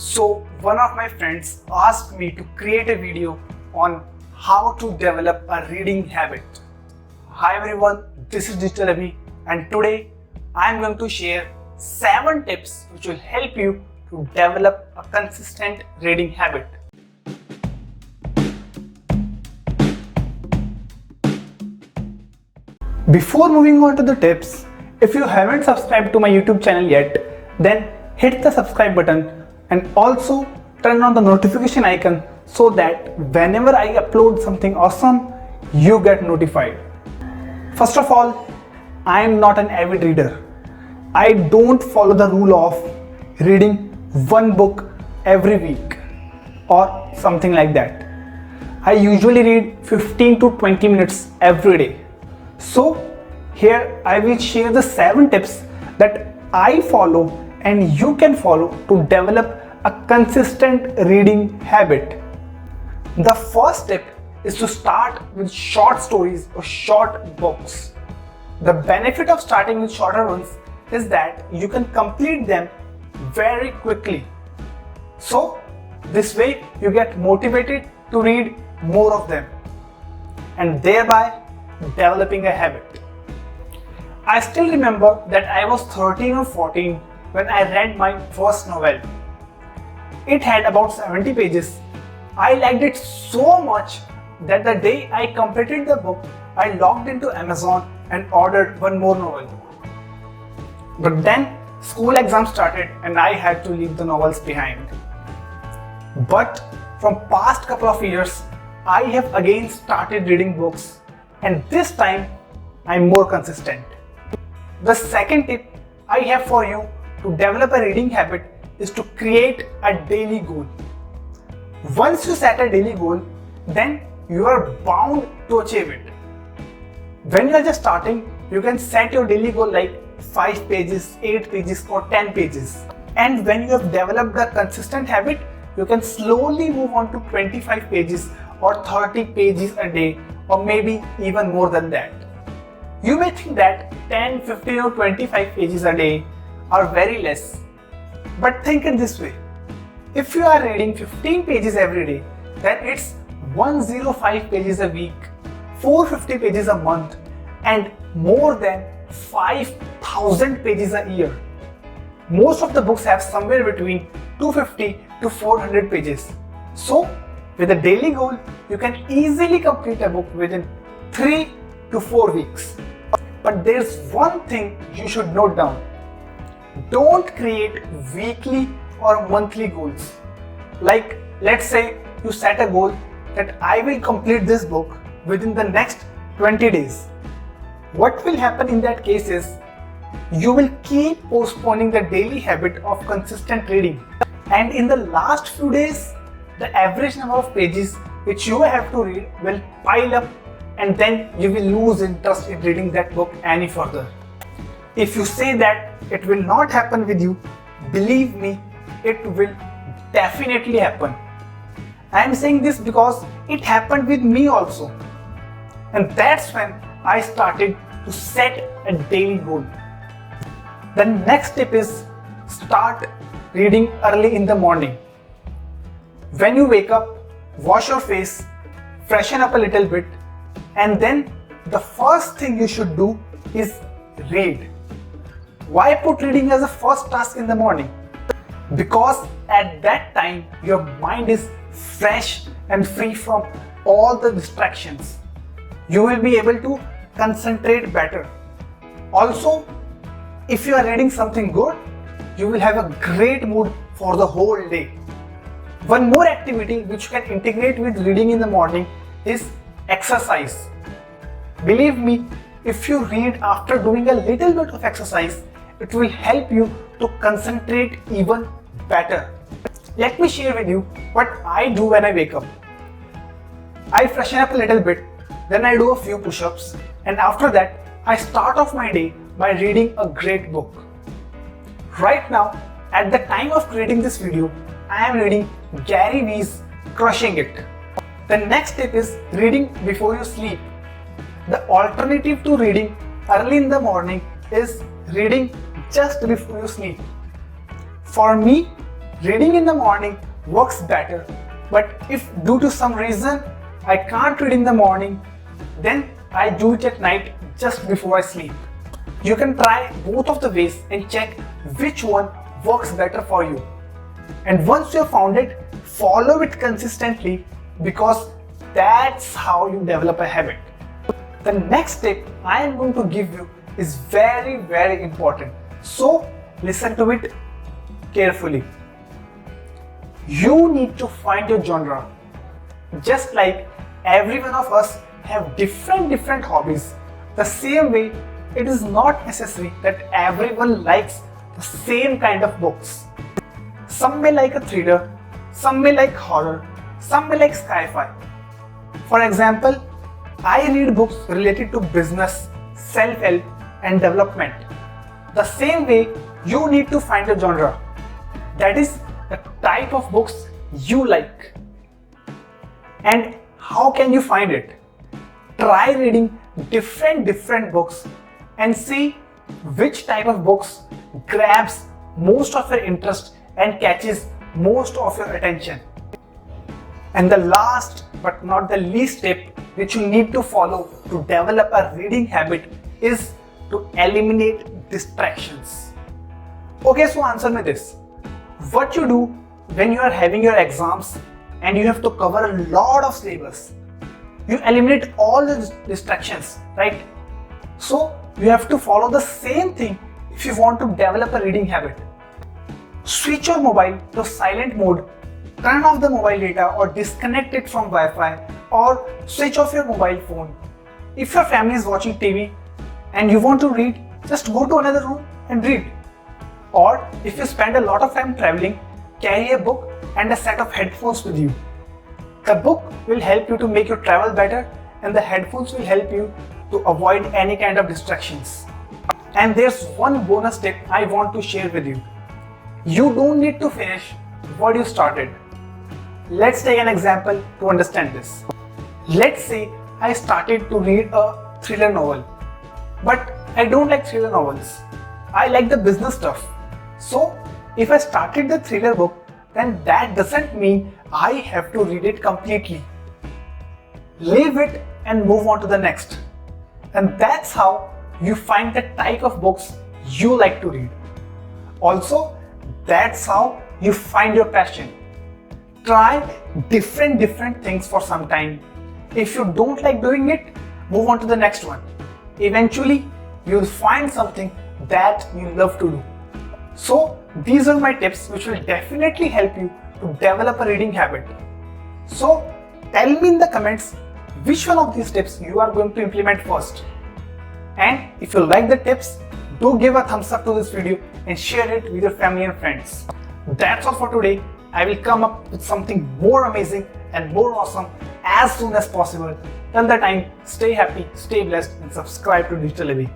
So one of my friends asked me to create a video on how to develop a reading habit. Hi everyone, this is Digital Abhi and today I am going to share 7 tips which will help you to develop a consistent reading habit. Before moving on to the tips, if you haven't subscribed to my YouTube channel yet, then hit the subscribe button and also turn on the notification icon so that whenever I upload something awesome, you get notified. First of all, I am not an avid reader. I don't follow the rule of reading one book every week or something like that. I usually read 15 to 20 minutes every day. So here I will share the 7 tips that I follow and you can follow to develop a consistent reading habit. The first tip is to start with short stories or short books. The benefit of starting with shorter ones is that you can complete them very quickly. So this way you get motivated to read more of them and thereby developing a habit. I still remember that I was 13 or 14 when I read my first novel. It had about 70 pages. I liked it so much that the day I completed the book, I logged into Amazon and ordered one more novel. But then school exams started and I had to leave the novels behind. But from past couple of years, I have again started reading books and this time I'm more consistent. The second tip I have for you to develop a reading habit is to create a daily goal. Once you set a daily goal, then you are bound to achieve it. When you are just starting, you can set your daily goal like 5 pages, 8 pages or 10 pages. And when you have developed the consistent habit, you can slowly move on to 25 pages or 30 pages a day or maybe even more than that. You may think that 10, 15 or 25 pages a day are very less. But think it this way, if you are reading 15 pages every day, then it's 105 pages a week, 450 pages a month and more than 5,000 pages a year. Most of the books have somewhere between 250 to 400 pages. So with a daily goal, you can easily complete a book within 3 to 4 weeks. But there's one thing you should note down. Don't create weekly or monthly goals. Like let's say you set a goal that I will complete this book within the next 20 days. What will happen in that case is you will keep postponing the daily habit of consistent reading. And in the last few days, the average number of pages which you have to read will pile up and then you will lose interest in reading that book any further. If you say that it will not happen with you, believe me, it will definitely happen. I am saying this because it happened with me also. And that's when I started to set a daily goal. The next tip is start reading early in the morning. When you wake up, wash your face, freshen up a little bit, and then the first thing you should do is read. Why put reading as a first task in the morning? Because at that time your mind is fresh and free from all the distractions. You will be able to concentrate better. Also, if you are reading something good, you will have a great mood for the whole day. One more activity which you can integrate with reading in the morning is exercise. Believe me, if you read after doing a little bit of exercise, it will help you to concentrate even better. Let me share with you what I do when I wake up. I freshen up a little bit, then I do a few push-ups, and after that I start off my day by reading a great book. Right now, at the time of creating this video, I am reading Gary Vee's Crushing It. The next tip is reading before you sleep. The alternative to reading early in the morning is reading just before you sleep. For me, reading in the morning works better, but if due to some reason I can't read in the morning, then I do it at night just before I sleep. You can try both of the ways and check which one works better for you. And once you have found it, follow it consistently, because that's how you develop a habit. The next tip I am going to give you is very, very important. So listen to it carefully. You need to find your genre. Just like every one of us have different hobbies, the same way it is not necessary that everyone likes the same kind of books. Some may like a thriller, some may like horror, some may like sci-fi. For example, I read books related to business, self-help and development. The same way you need to find a genre. That is the type of books you like. And how can you find it? Try reading different books and see which type of books grabs most of your interest and catches most of your attention. And the last but not the least tip which you need to follow to develop a reading habit is to eliminate distractions. Okay, so answer me this. What you do when you are having your exams and you have to cover a lot of syllabus? You eliminate all the distractions, right? So you have to follow the same thing if you want to develop a reading habit. Switch your mobile to silent mode, turn off the mobile data or disconnect it from Wi-Fi, or switch off your mobile phone. If your family is watching TV and you want to read, just go to another room and read. Or if you spend a lot of time traveling, carry a book and a set of headphones with you. The book will help you to make your travel better, and the headphones will help you to avoid any kind of distractions. And there's one bonus tip I want to share with you. You don't need to finish what you started. Let's take an example to understand this. Let's say I started to read a thriller novel, but I don't like thriller novels. I like the business stuff. So if I started the thriller book, then that doesn't mean I have to read it completely. Leave it and move on to the next. And that's how you find the type of books you like to read. Also, that's how you find your passion. Try different things for some time. If you don't like doing it, move on to the next one. Eventually, you'll find something that you love to do. So these are my tips which will definitely help you to develop a reading habit. So tell me in the comments which one of these tips you are going to implement first. And if you like the tips, do give a thumbs up to this video and share it with your family and friends. That's all for today. I will come up with something more amazing and more awesome as soon as possible. Till that time, stay happy, stay blessed and subscribe to Digital Abhi.